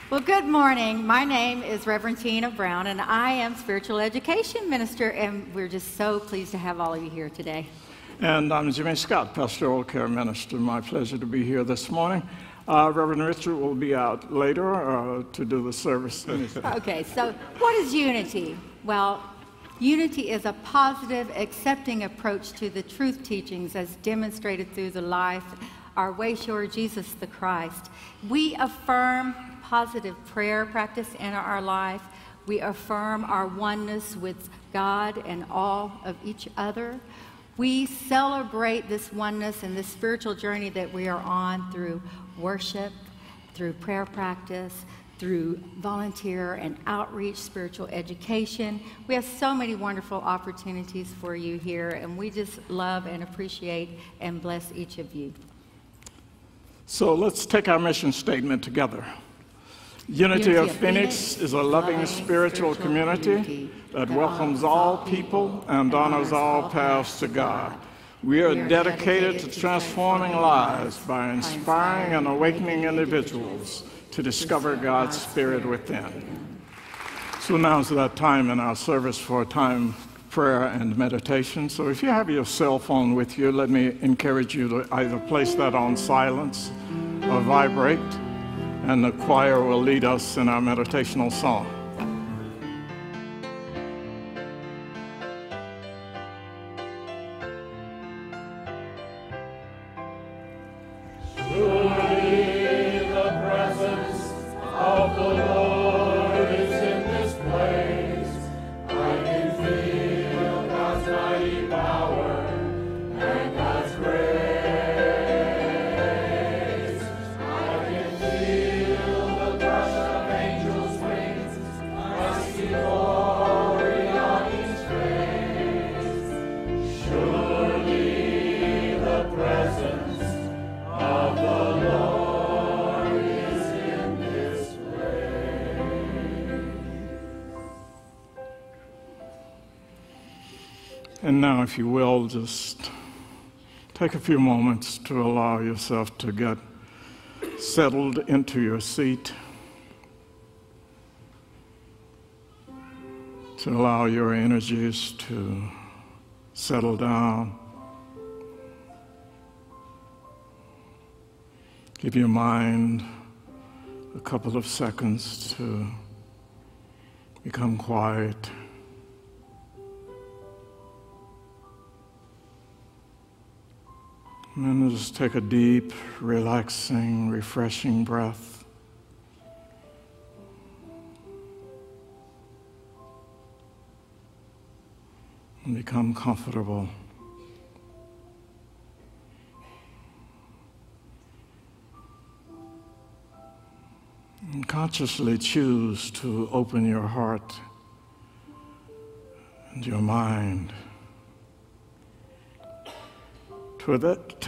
Well, good morning. My name is Reverend Tina Brown, and I am Spiritual Education Minister, and we're just so pleased to have all of you here today. And I'm Jimmy Scott, Pastoral Care Minister. My pleasure to be here this morning. Reverend Richard will be out later to do the service. Okay, so what is unity? Well, unity is a positive, accepting approach to the truth teachings as demonstrated through the life, our way-shower Jesus the Christ. We affirm positive prayer practice in our life. We affirm our oneness with God and all of each other. We celebrate this oneness and this spiritual journey that we are on through worship, through prayer practice, through volunteer and outreach, spiritual education. We have so many wonderful opportunities for you here, and we just love and appreciate and bless each of you. So let's take our mission statement together. Unity of Phoenix is a loving spiritual community that welcomes all people and honors all paths to God. We are dedicated to transforming lives by inspiring and awakening individuals to discover God's Spirit within. So now is that time in our service for time, prayer, and meditation. So if you have your cell phone with you, let me encourage you to either place that on silence or vibrate, and the choir will lead us in our meditational song. And now, if you will, just take a few moments to allow yourself to get settled into your seat, to allow your energies to settle down. Give your mind a couple of seconds to become quiet. And then just take a deep, relaxing, refreshing breath. And become comfortable. And consciously choose to open your heart and your mind to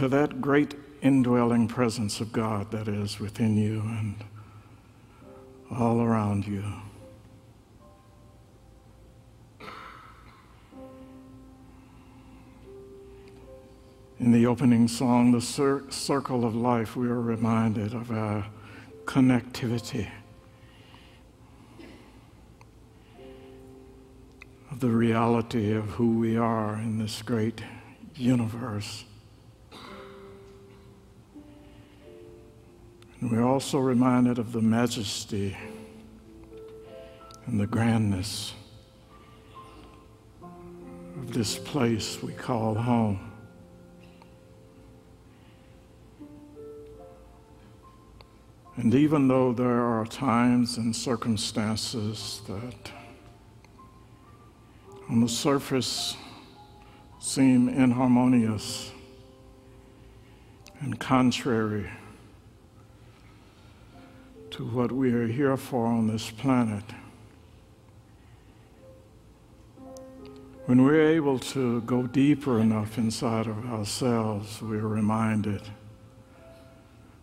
that great indwelling presence of God that is within you and all around you. In the opening song, The Circle of Life, we are reminded of our connectivity, of the reality of who we are in this great universe. And we're also reminded of the majesty and the grandness of this place we call home. And even though there are times and circumstances that on the surface seem inharmonious and contrary to what we are here for on this planet, when we're able to go deeper enough inside of ourselves, we're reminded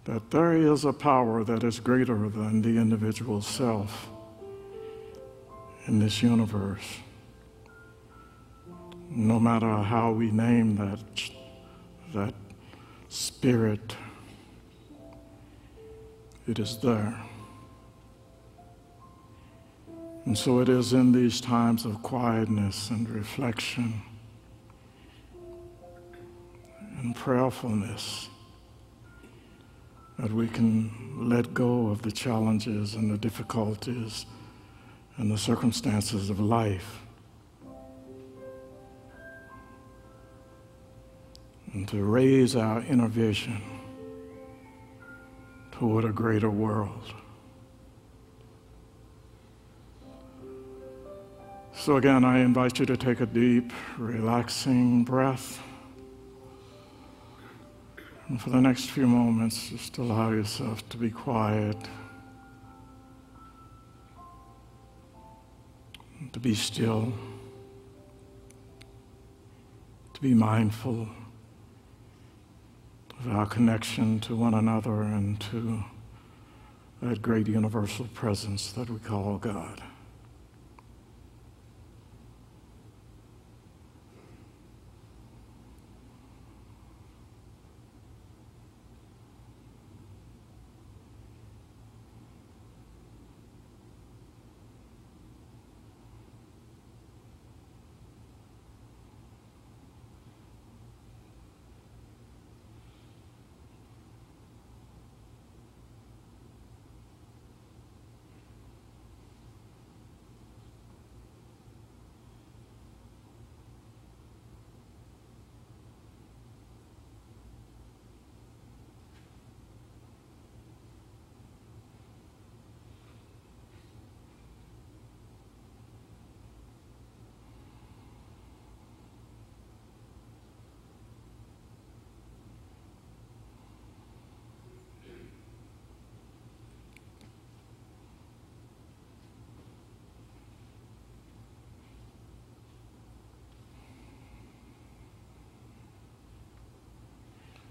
that there is a power that is greater than the individual self in this universe. No matter how we name that spirit, it is there. And so it is in these times of quietness and reflection and prayerfulness that we can let go of the challenges and the difficulties and the circumstances of life, and to raise our inner vision toward a greater world. So again, I invite you to take a deep, relaxing breath. And for the next few moments, just allow yourself to be quiet, to be still, to be mindful of our connection to one another and to that great universal presence that we call God.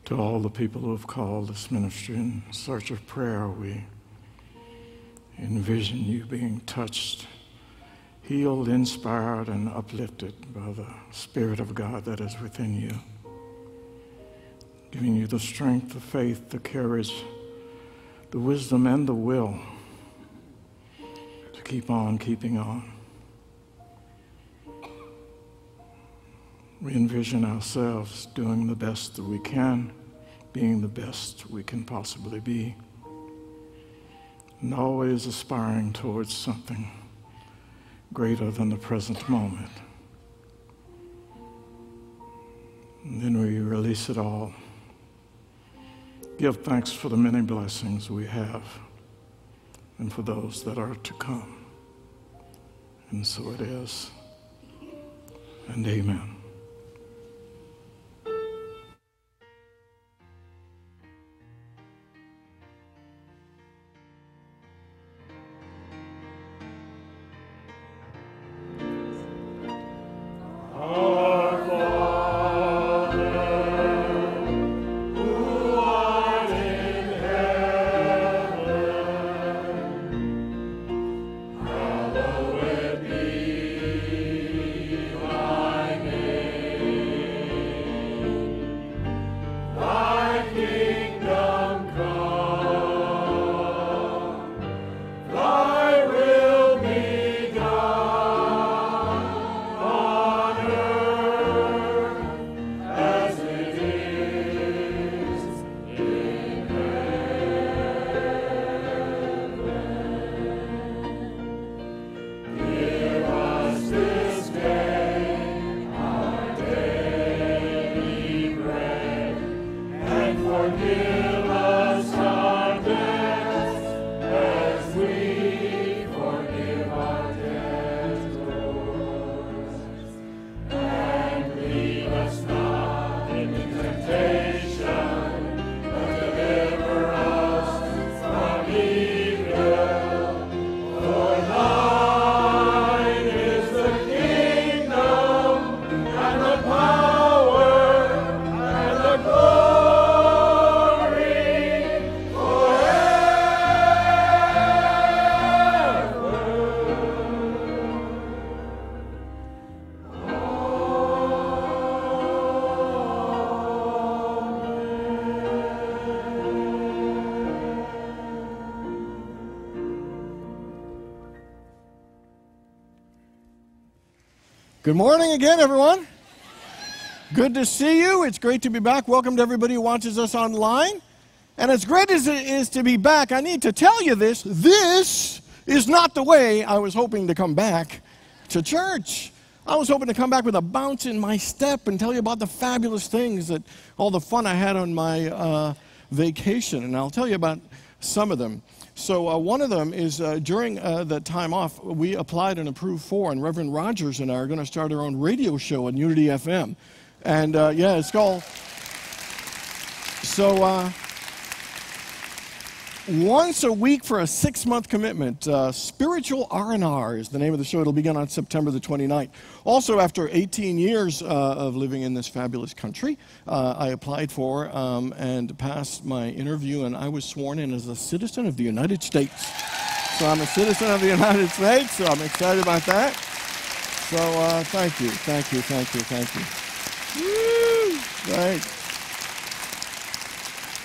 To all the people who have called this ministry in search of prayer, we envision you being touched, healed, inspired, and uplifted by the Spirit of God that is within you, giving you the strength, the faith, the courage, the wisdom, and the will to keep on keeping on. We envision ourselves doing the best that we can, being the best we can possibly be, and always aspiring towards something greater than the present moment. And then we release it all. Give thanks for the many blessings we have and for those that are to come. And so it is. And amen. Hallowed be thy name. Good morning again, everyone. Good to see you. It's great to be back. Welcome to everybody who watches us online. And as great as it is to be back, I need to tell you this. This is not the way I was hoping to come back to church. I was hoping to come back with a bounce in my step and tell you about the fabulous things, all the fun I had on my vacation. And I'll tell you about some of them. So one of them is during the time off, we applied and approved for, and Reverend Rogers and I are going to start our own radio show on Unity FM. And yeah, it's called, once a week for a 6-month commitment. Spiritual R&R is the name of the show. It'll begin on September the 29th. Also, after 18 years of living in this fabulous country, I applied for and passed my interview, and I was sworn in as a citizen of the United States. So I'm a citizen of the United States, so I'm excited about that. So thank you, thank you, thank you, thank you. Woo! Right.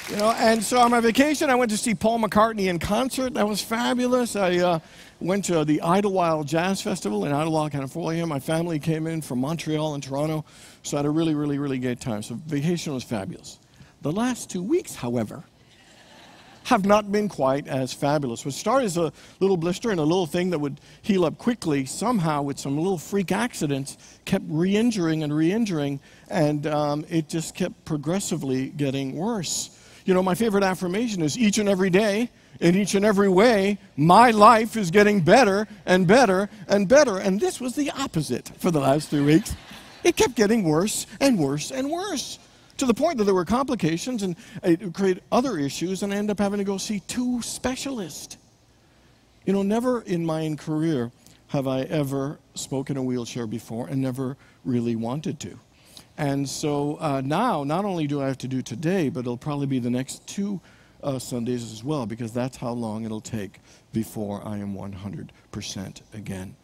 You know, and so on my vacation, I went to see Paul McCartney in concert. That was fabulous. I went to the Idlewild Jazz Festival in Idlewild, California. My family came in from Montreal and Toronto, so I had a really, really, really great time. So vacation was fabulous. The last 2 weeks, however, have not been quite as fabulous. What started as a little blister and a little thing that would heal up quickly, somehow with some little freak accidents, kept re-injuring and re-injuring, and it just kept progressively getting worse. You know, my favorite affirmation is each and every day, in each and every way, my life is getting better and better and better. And this was the opposite for the last 3 weeks. It kept getting worse and worse and worse, to the point that there were complications and it created other issues, and I ended up having to go see 2 specialists. You know, never in my career have I ever spoken in a wheelchair before, and never really wanted to. And so now, not only do I have to do today, but it'll probably be the next 2 Sundays as well, because that's how long it'll take before I am 100% again.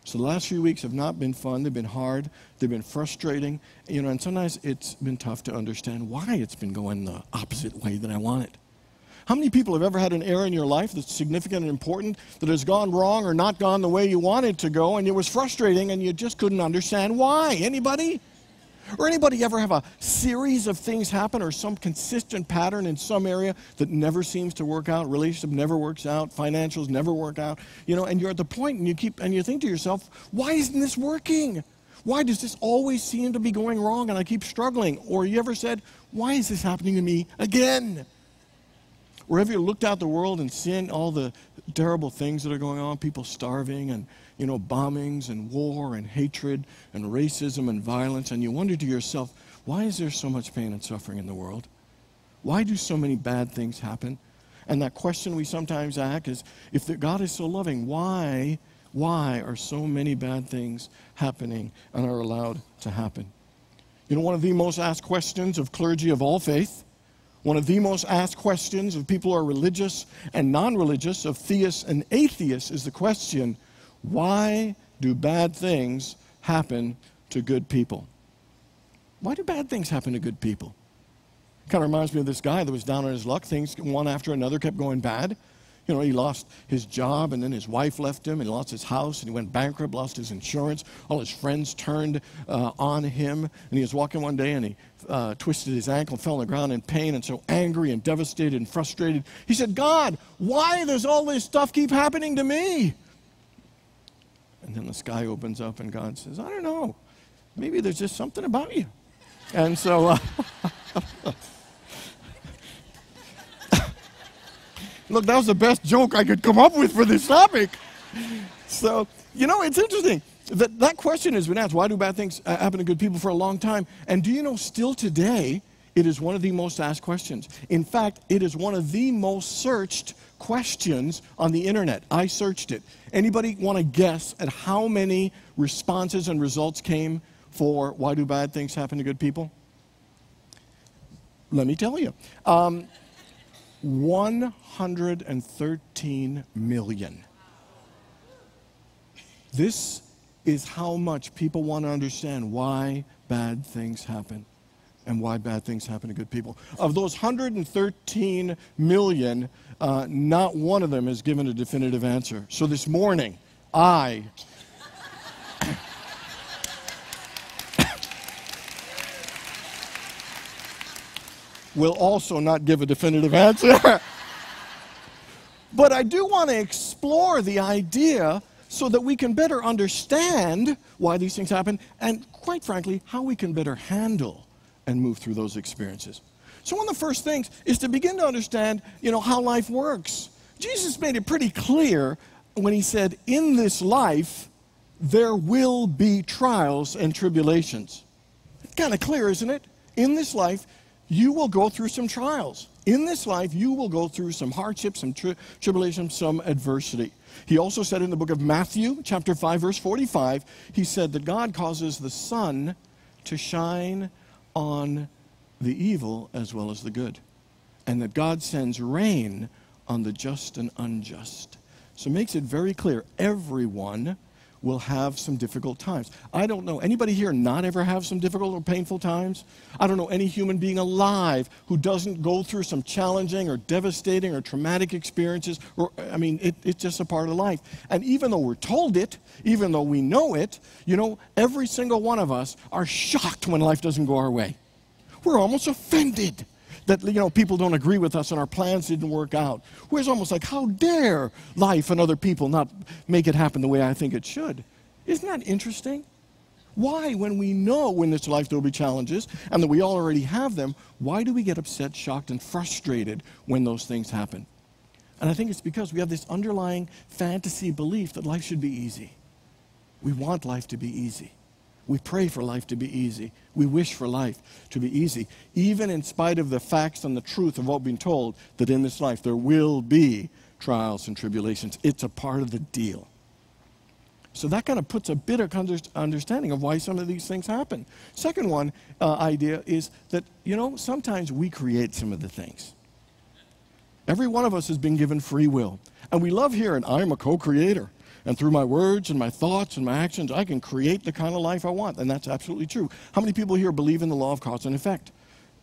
So the last few weeks have not been fun. They've been hard. They've been frustrating. You know, and sometimes it's been tough to understand why it's been going the opposite way that I want it. How many people have ever had an area in your life that's significant and important that has gone wrong or not gone the way you wanted to go, and it was frustrating and you just couldn't understand why? Anybody? Or anybody ever have a series of things happen, or some consistent pattern in some area that never seems to work out? Relationship never works out, financials never work out, you know, and you're at the point and you think to yourself, why isn't this working? Why does this always seem to be going wrong and I keep struggling? Or you ever said, why is this happening to me again? Or have you looked out the world and seen all the terrible things that are going on, people starving and, you know, bombings and war and hatred and racism and violence, and you wonder to yourself, why is there so much pain and suffering in the world? Why do so many bad things happen? And that question we sometimes ask is, if God is so loving, why are so many bad things happening and are allowed to happen? You know, one of the most asked questions of clergy of all faith, one of the most asked questions of people who are religious and non-religious, of theists and atheists, is the question, why do bad things happen to good people? Why do bad things happen to good people? Kind of reminds me of this guy that was down on his luck. Things one after another kept going bad. You know, he lost his job, and then his wife left him, and he lost his house, and he went bankrupt, lost his insurance. All his friends turned on him, and he was walking one day, and he twisted his ankle, fell on the ground in pain, and so angry and devastated and frustrated. He said, God, why does all this stuff keep happening to me? And then the sky opens up, and God says, I don't know. Maybe there's just something about you. And so... Look, that was the best joke I could come up with for this topic. So, you know, it's interesting. That question has been asked, why do bad things happen to good people, for a long time? And do you know, still today, it is one of the most asked questions. In fact, it is one of the most searched questions on the internet. I searched it. Anybody want to guess at how many responses and results came for why do bad things happen to good people? Let me tell you. 113 million. This is how much people want to understand why bad things happen and why bad things happen to good people. Of those 113 million, not one of them has given a definitive answer. So this morning, will also not give a definitive answer. But I do want to explore the idea so that we can better understand why these things happen and, quite frankly, how we can better handle and move through those experiences. So one of the first things is to begin to understand, how life works. Jesus made it pretty clear when he said, in this life, there will be trials and tribulations. It's kind of clear, isn't it? In this life, you will go through some trials. In this life, you will go through some hardships, some tribulations, some adversity. He also said in the book of Matthew, chapter 5, verse 45, he said that God causes the sun to shine on the evil as well as the good, and that God sends rain on the just and unjust. So it makes it very clear, everyone will have some difficult times. I don't know, anybody here not ever have some difficult or painful times? I don't know any human being alive who doesn't go through some challenging or devastating or traumatic experiences. It's just a part of life. And even though we're told it, even though we know it, every single one of us are shocked when life doesn't go our way. We're almost offended that people don't agree with us and our plans didn't work out. Whereas almost like, how dare life and other people not make it happen the way I think it should? Isn't that interesting? Why, when we know in this life there will be challenges and that we already have them, why do we get upset, shocked, and frustrated when those things happen? And I think it's because we have this underlying fantasy belief that life should be easy. We want life to be easy. We pray for life to be easy. We wish for life to be easy, even in spite of the facts and the truth of what we've been told that in this life there will be trials and tribulations. It's a part of the deal. So that kind of puts a bit of understanding of why some of these things happen. Second one idea is that, sometimes we create some of the things. Every one of us has been given free will. And we love hearing, I'm a co-creator. And through my words and my thoughts and my actions, I can create the kind of life I want. And that's absolutely true. How many people here believe in the law of cause and effect?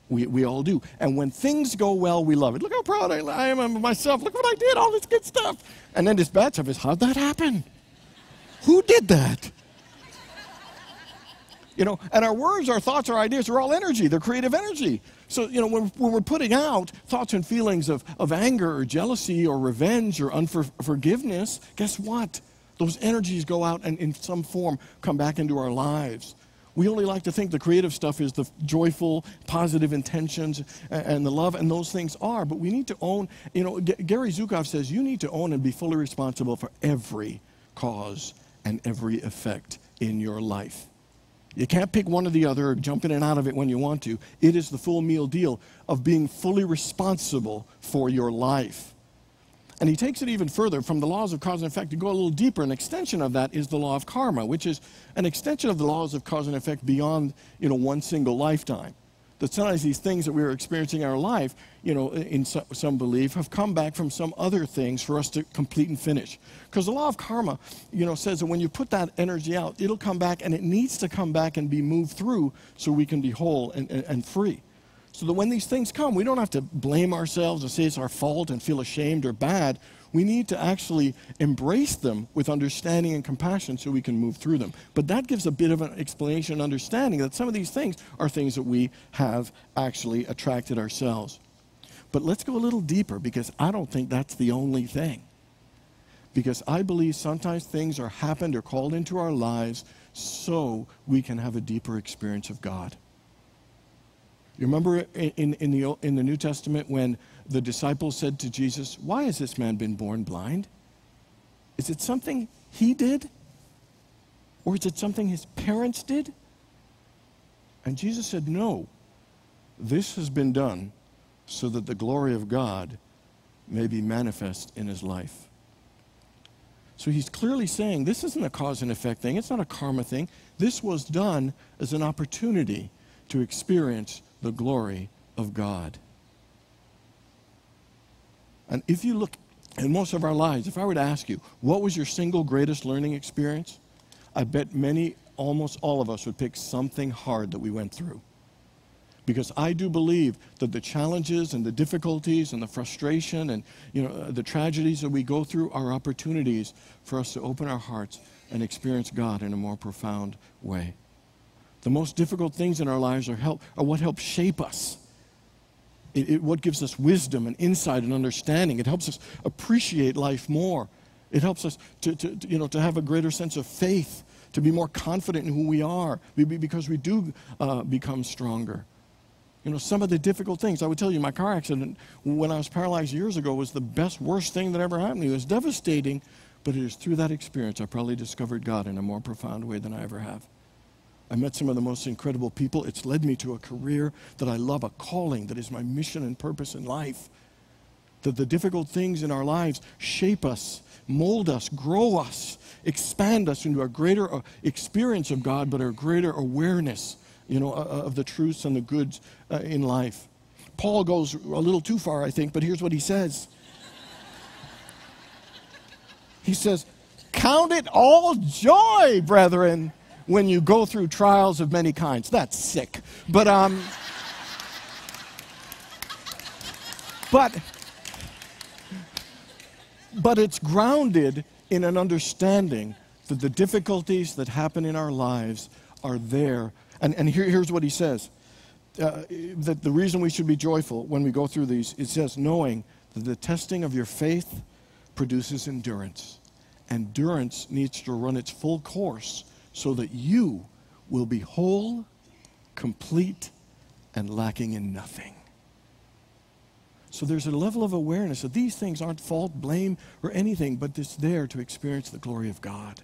We all do. And when things go well, we love it. Look how proud I am of myself. Look what I did, all this good stuff. And then this bad stuff is, how'd that happen? Who did that? And our words, our thoughts, our ideas are all energy. They're creative energy. So, when we're putting out thoughts and feelings of anger or jealousy or revenge or unforgiveness, guess what? Those energies go out and in some form come back into our lives. We only like to think the creative stuff is the joyful, positive intentions and the love, and those things are. But we need to own, Gary Zukav says, you need to own and be fully responsible for every cause and every effect in your life. You can't pick one or the other or jump in and out of it when you want to. It is the full meal deal of being fully responsible for your life. And he takes it even further from the laws of cause and effect to go a little deeper. An extension of that is the law of karma, which is an extension of the laws of cause and effect beyond, one single lifetime. That sometimes these things that we're experiencing in our life, in some belief, have come back from some other things for us to complete and finish. Because the law of karma, says that when you put that energy out, it'll come back, and it needs to come back and be moved through so we can be whole and free. So that when these things come, we don't have to blame ourselves and say it's our fault and feel ashamed or bad. We need to actually embrace them with understanding and compassion so we can move through them. But that gives a bit of an explanation and understanding that some of these things are things that we have actually attracted ourselves. But let's go a little deeper, because I don't think that's the only thing. Because I believe sometimes things are happened or called into our lives so we can have a deeper experience of God. You remember in the New Testament when the disciples said to Jesus, why has this man been born blind? Is it something he did? Or is it something his parents did? And Jesus said, no, this has been done so that the glory of God may be manifest in his life. So he's clearly saying this isn't a cause and effect thing. It's not a karma thing. This was done as an opportunity to experience the glory of God. And if you look in most of our lives, if I were to ask you, what was your single greatest learning experience? I bet almost all of us would pick something hard that we went through. Because I do believe that the challenges and the difficulties and the frustration and the tragedies that we go through are opportunities for us to open our hearts and experience God in a more profound way. The most difficult things in our lives are what help shape us What gives us wisdom and insight and understanding. It helps us appreciate life more. It helps us to have a greater sense of faith, to be more confident in who we are, because we do become stronger. Some of the difficult things, I would tell you, my car accident when I was paralyzed years ago was the worst thing that ever happened to me. It was devastating, but it is through that experience I probably discovered God in a more profound way than I ever have. I met some of the most incredible people. It's led me to a career that I love, a calling that is my mission and purpose in life. That the difficult things in our lives shape us, mold us, grow us, expand us into a greater experience of God, but a greater awareness, of the truths and the goods in life. Paul goes a little too far, I think, but here's what he says. He says, "Count it all joy, brethren, when you go through trials of many kinds." That's sick. But it's grounded in an understanding that the difficulties that happen in our lives are there. And here's what he says. That the reason we should be joyful when we go through these, it says, knowing that the testing of your faith produces endurance. Endurance needs to run its full course so that you will be whole, complete, and lacking in nothing. So there's a level of awareness that these things aren't fault, blame, or anything, but it's there to experience the glory of God.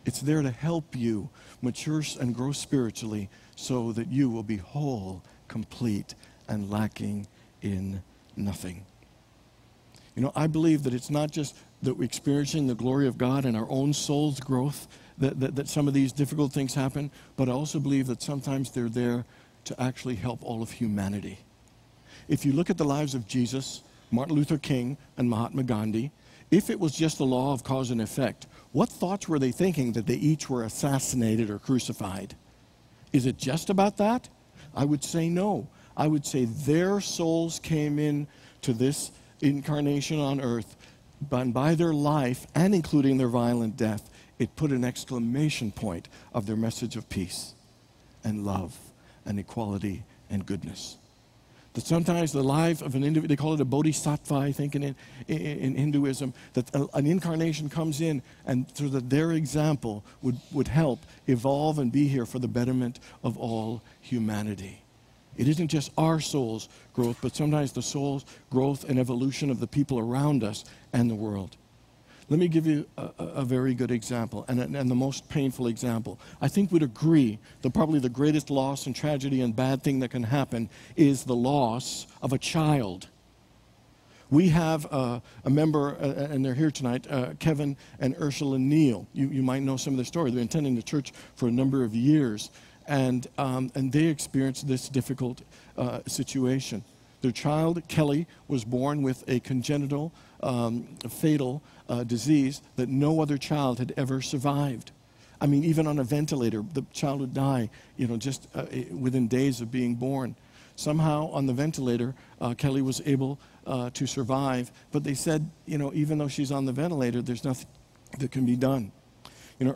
It's there to help you mature and grow spiritually so that you will be whole, complete, and lacking in nothing. I believe that it's not just that we're experiencing the glory of God and our own soul's growth, that some of these difficult things happen, but I also believe that sometimes they're there to actually help all of humanity. If you look at the lives of Jesus, Martin Luther King, and Mahatma Gandhi, if it was just the law of cause and effect, what thoughts were they thinking that they each were assassinated or crucified? Is it just about that? I would say no. I would say their souls came in to this incarnation on earth, and by their life, and including their violent death, it put an exclamation point of their message of peace and love and equality and goodness. That sometimes the life of an individual, they call it a bodhisattva, I think, in Hinduism, that an incarnation comes in and so that their example would help evolve and be here for the betterment of all humanity. It isn't just our soul's growth, but sometimes the soul's growth and evolution of the people around us and the world. Let me give you a very good example, and the most painful example. I think we'd agree that probably the greatest loss and tragedy and bad thing that can happen is the loss of a child. We have a member, and they're here tonight, Kevin and Ursula Neal. You might know some of their story. They've been attending the church for a number of years, and they experienced this difficult situation. Their child, Kelly, was born with a congenital, fatal disease that no other child had ever survived. I mean, even on a ventilator, the child would die, just within days of being born. Somehow, on the ventilator, Kelly was able to survive, but they said, even though she's on the ventilator, there's nothing that can be done.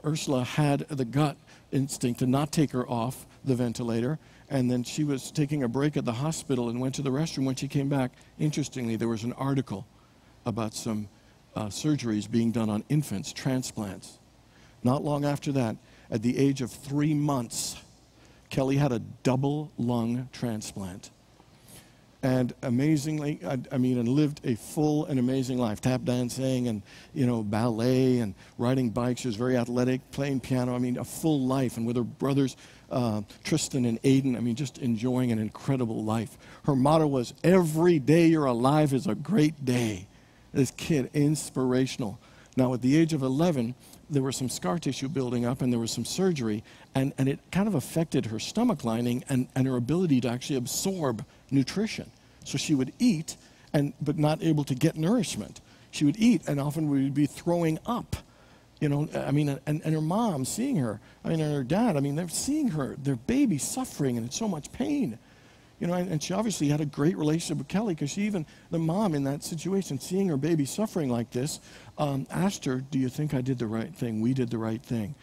Ursula had the gut instinct to not take her off the ventilator, and then she was taking a break at the hospital and went to the restroom. When she came back, interestingly, there was an article about some surgeries being done on infants, transplants. Not long after that, at the age of 3 months, Kelly had a double lung transplant. And amazingly, and lived a full and amazing life. Tap dancing and, ballet and riding bikes. She was very athletic, playing piano. A full life. And with her brothers, Tristan and Aiden, just enjoying an incredible life. Her motto was, "Every day you're alive is a great day." This kid, inspirational. Now, at the age of 11, there was some scar tissue building up and there was some surgery, and it kind of affected her stomach lining and her ability to actually absorb nutrition. So she would eat, but not able to get nourishment. She would eat and often would be throwing up. And her mom seeing her, and her dad, they're seeing her, their baby suffering and in so much pain. And she obviously had a great relationship with Kelly, because the mom in that situation, seeing her baby suffering like this, asked her, "Do you think I did the right thing? We did the right thing,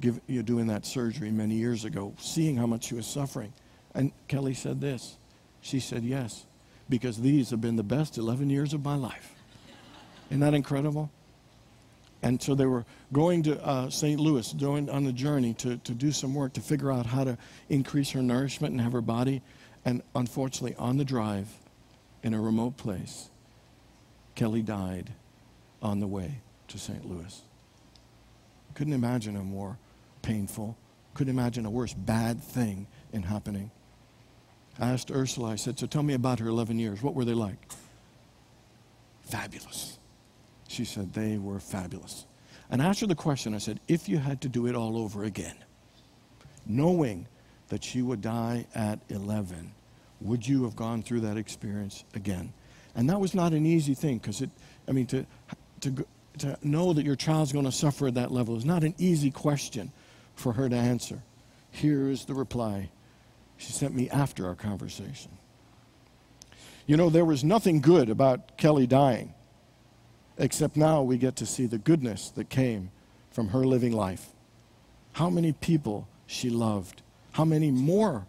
doing that surgery many years ago, seeing how much she was suffering." And Kelly said this. She said, "Yes, because these have been the best 11 years of my life. Isn't that incredible? And so they were going to St. Louis, going on the journey to do some work to figure out how to increase her nourishment and have her body. And unfortunately, on the drive, in a remote place, Kelly died on the way to St. Louis. Couldn't imagine a more painful, couldn't imagine a worse bad thing in happening. I asked Ursula, I said, so tell me about her 11 years. What were they like? Fabulous. She said, they were fabulous. And I asked her the question, I said, if you had to do it all over again, knowing that she would die at 11, would you have gone through that experience again? And that was not an easy thing, because to know that your child's going to suffer at that level is not an easy question for her to answer. Here is the reply she sent me after our conversation. You know, there was nothing good about Kelly dying, except now we get to see the goodness that came from her living life. How many people she loved. How many more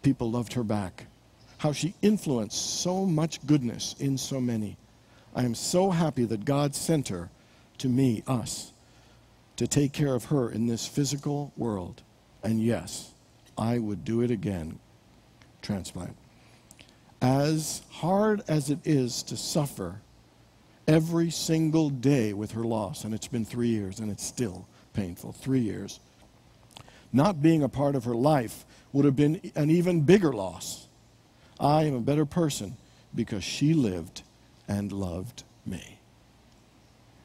people loved her back. How she influenced so much goodness in so many. I am so happy that God sent her to me, us, to take care of her in this physical world. And yes, I would do it again. Transplant. As hard as it is to suffer every single day with her loss, and it's been 3 years and it's still painful, 3 years, not being a part of her life would have been an even bigger loss. I am a better person because she lived and loved me.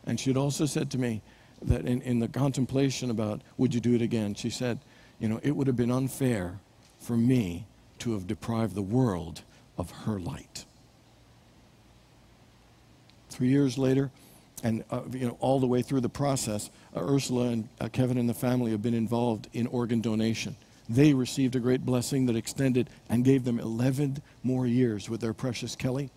And she had also said to me that in the contemplation about would you do it again, she said, you know, it would have been unfair for me to have deprived the world of her light. 3 years later, and you know, all the way through the process, Ursula and Kevin and the family have been involved in organ donation. They received a great blessing that extended and gave them 11 more years with their precious Kelly.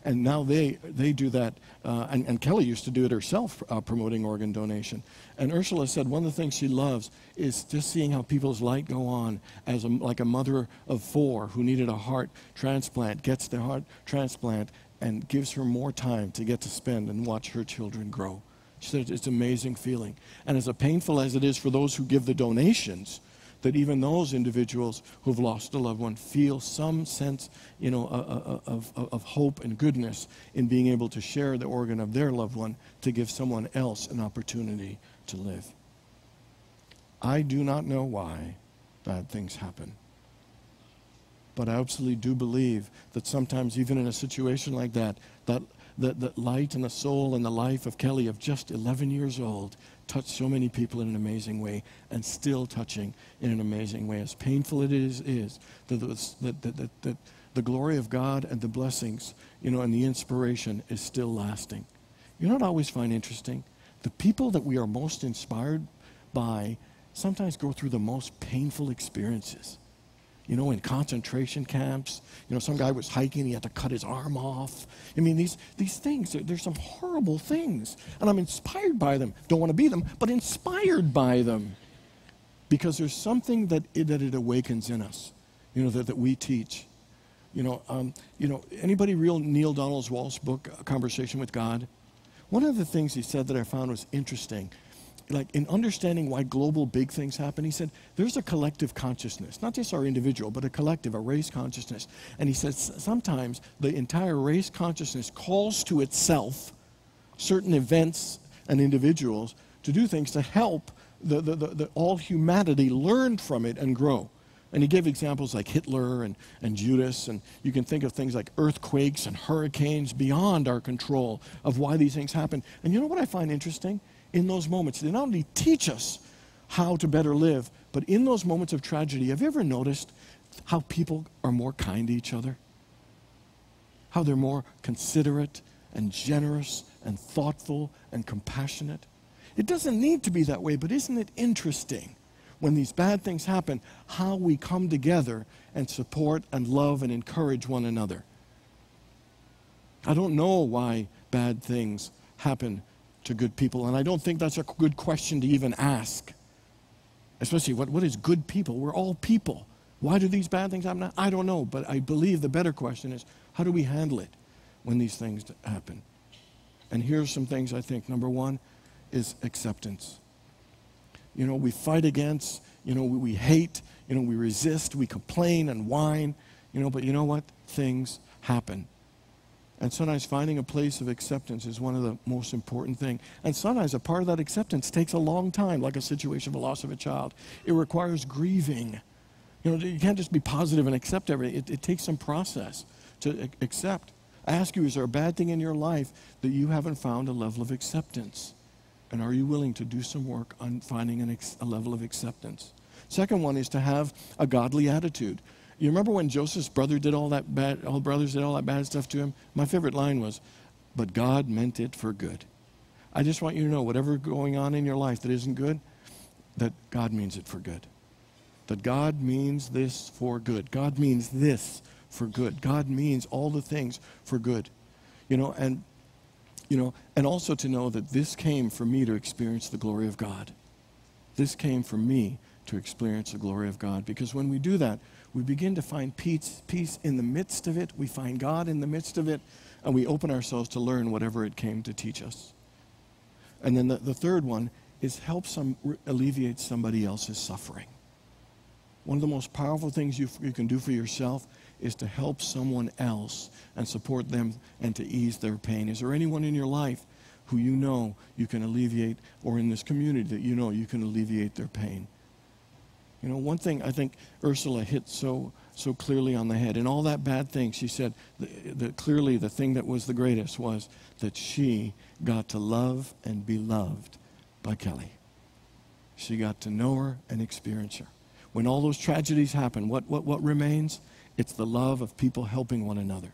And now they do that, and Kelly used to do it herself, promoting organ donation. And Ursula said one of the things she loves is just seeing how people's light go on, as like a mother of 4 who needed a heart transplant, gets the heart transplant, and gives her more time to get to spend and watch her children grow. She said it's an amazing feeling. And as painful as it is for those who give the donations, that even those individuals who've lost a loved one feel some sense, you know, of hope and goodness in being able to share the organ of their loved one to give someone else an opportunity to live. I do not know why bad things happen. But I absolutely do believe that sometimes even in a situation like that, that light and the soul and the life of Kelly of just 11 years old touched so many people in an amazing way, and still touching in an amazing way. As painful it is that the glory of God and the blessings, you know, and the inspiration is still lasting. You know what I always find interesting? The people that we are most inspired by sometimes go through the most painful experiences. You know, in concentration camps, you know, some guy was hiking, he had to cut his arm off. I mean, these things, there's some horrible things. And I'm inspired by them. Don't want to be them, but inspired by them. Because there's something that it awakens in us, you know, that we teach. You know, anybody read Neil Donald Walsh's book, A Conversation with God? One of the things he said that I found was interesting, like in understanding why global big things happen, he said, there's a collective consciousness, not just our individual, but a collective, a race consciousness. And he says sometimes the entire race consciousness calls to itself certain events and individuals to do things to help all humanity learn from it and grow. And he gave examples like Hitler and Judas, and you can think of things like earthquakes and hurricanes beyond our control of why these things happen. And you know what I find interesting? In those moments, they not only teach us how to better live, but in those moments of tragedy, have you ever noticed how people are more kind to each other? How they're more considerate and generous and thoughtful and compassionate? It doesn't need to be that way, but isn't it interesting when these bad things happen, how we come together and support and love and encourage one another? I don't know why bad things happen to good people, and I don't think that's a good question to even ask. Especially, what is good people? We're all people. Why do these bad things happen? I don't know, but I believe the better question is, how do we handle it when these things happen? And here's some things I think. Number one is acceptance. You know, we fight against, you know, we hate, you know, we resist, we complain and whine, you know, but you know what? Things happen. And sometimes finding a place of acceptance is one of the most important things. And sometimes a part of that acceptance takes a long time, like a situation of a loss of a child. It requires grieving. You know, you can't just be positive and accept everything. It takes some process to accept. I ask you, is there a bad thing in your life that you haven't found a level of acceptance? And are you willing to do some work on finding a level of acceptance? Second one is to have a godly attitude. You remember when Joseph's brothers did all that bad stuff to him? My favorite line was, but God meant it for good. I just want you to know, whatever going on in your life that isn't good, that God means it for good. That God means this for good. God means this for good. God means all the things for good. And also to know that this came for me to experience the glory of God. This came for me to experience the glory of God. Because when we do that, we begin to find peace in the midst of it. We find God in the midst of it, and we open ourselves to learn whatever it came to teach us. And then the third one is help alleviate somebody else's suffering. One of the most powerful things you can do for yourself is to help someone else and support them and to ease their pain. Is there anyone in your life who you know you can alleviate, or in this community that you know you can alleviate their pain? You know, one thing I think Ursula hit so clearly on the head. In all that bad thing, she said that clearly the thing that was the greatest was that she got to love and be loved by Kelly. She got to know her and experience her. When all those tragedies happen, what remains? It's the love of people helping one another.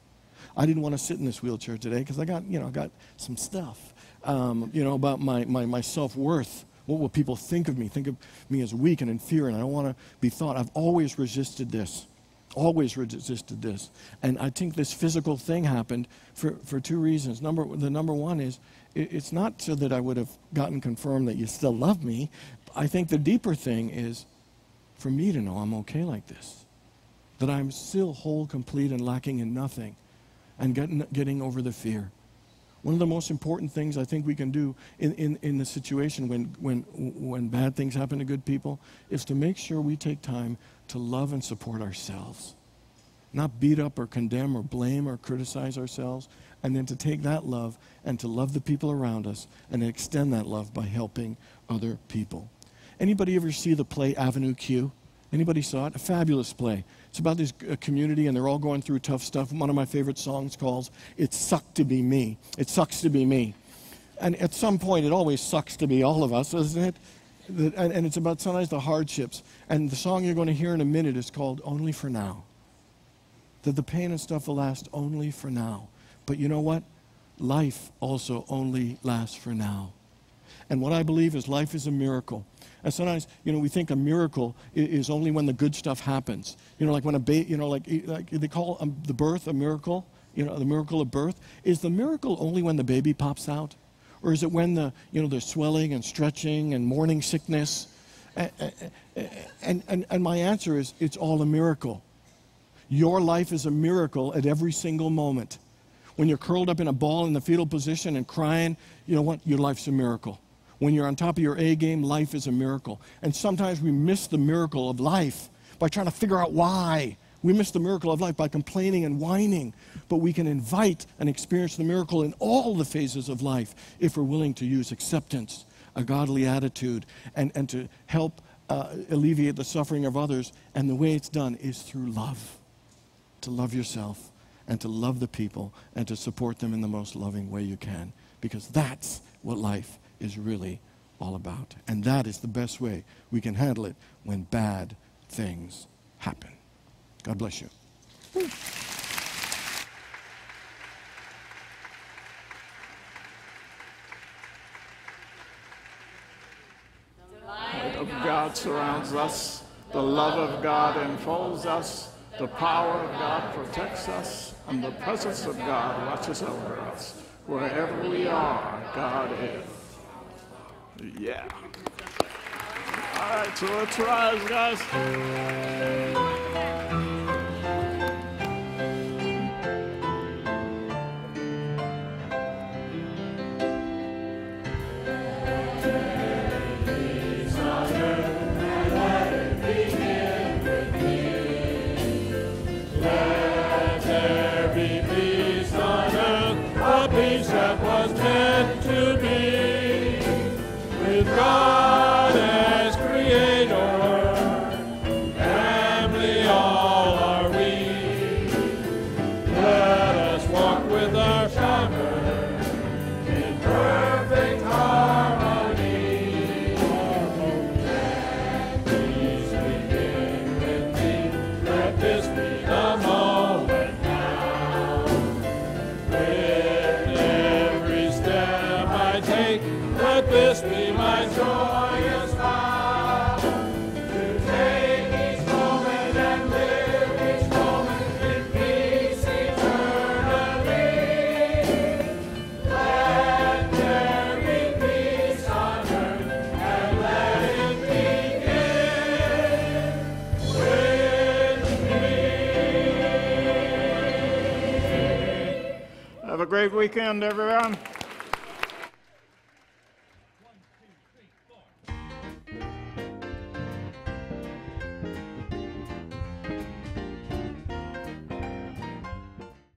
I didn't want to sit in this wheelchair today because I got some stuff, about my self-worth. What will people think of me? Think of me as weak and in fear, and I don't want to be thought. I've always resisted this. Always resisted this. And I think this physical thing happened for two reasons. The number one is, it's not so that I would have gotten confirmed that you still love me. I think the deeper thing is for me to know I'm okay like this. That I'm still whole, complete, and lacking in nothing. And getting over the fear. One of the most important things I think we can do in the situation when bad things happen to good people is to make sure we take time to love and support ourselves. Not beat up or condemn or blame or criticize ourselves, and then to take that love and to love the people around us and extend that love by helping other people. Anybody ever see the play Avenue Q? Anybody saw it? A fabulous play. It's about this community, and they're all going through tough stuff. One of my favorite songs calls It Sucked to Be Me. It sucks to be me. And at some point, it always sucks to be all of us, doesn't it? And it's about sometimes the hardships. And the song you're going to hear in a minute is called Only for Now. That the pain and stuff will last only for now. But you know what? Life also only lasts for now. And what I believe is life is a miracle. And sometimes, we think a miracle is only when the good stuff happens. Like when a baby, like they call the birth a miracle, the miracle of birth. Is the miracle only when the baby pops out? Or is it when there's swelling and stretching and morning sickness? And my answer is, it's all a miracle. Your life is a miracle at every single moment. When you're curled up in a ball in the fetal position and crying, you know what? Your life's a miracle. When you're on top of your A game, life is a miracle. And sometimes we miss the miracle of life by trying to figure out why. We miss the miracle of life by complaining and whining. But we can invite and experience the miracle in all the phases of life if we're willing to use acceptance, a godly attitude, and to help alleviate the suffering of others. And the way it's done is through love. To love yourself and to love the people and to support them in the most loving way you can. Because that's what life is really all about. And that is the best way we can handle it when bad things happen. God bless you. The light of God surrounds us. The love of God enfolds us. The power of God protects us. And the presence of God watches over us. Wherever we are, God is. Yeah. All right, so let's rise, guys. take. Let this be my joyous vow, to take each moment and live each moment in peace eternally. Let there be peace on earth, and let it begin with me. Have a great weekend, everyone.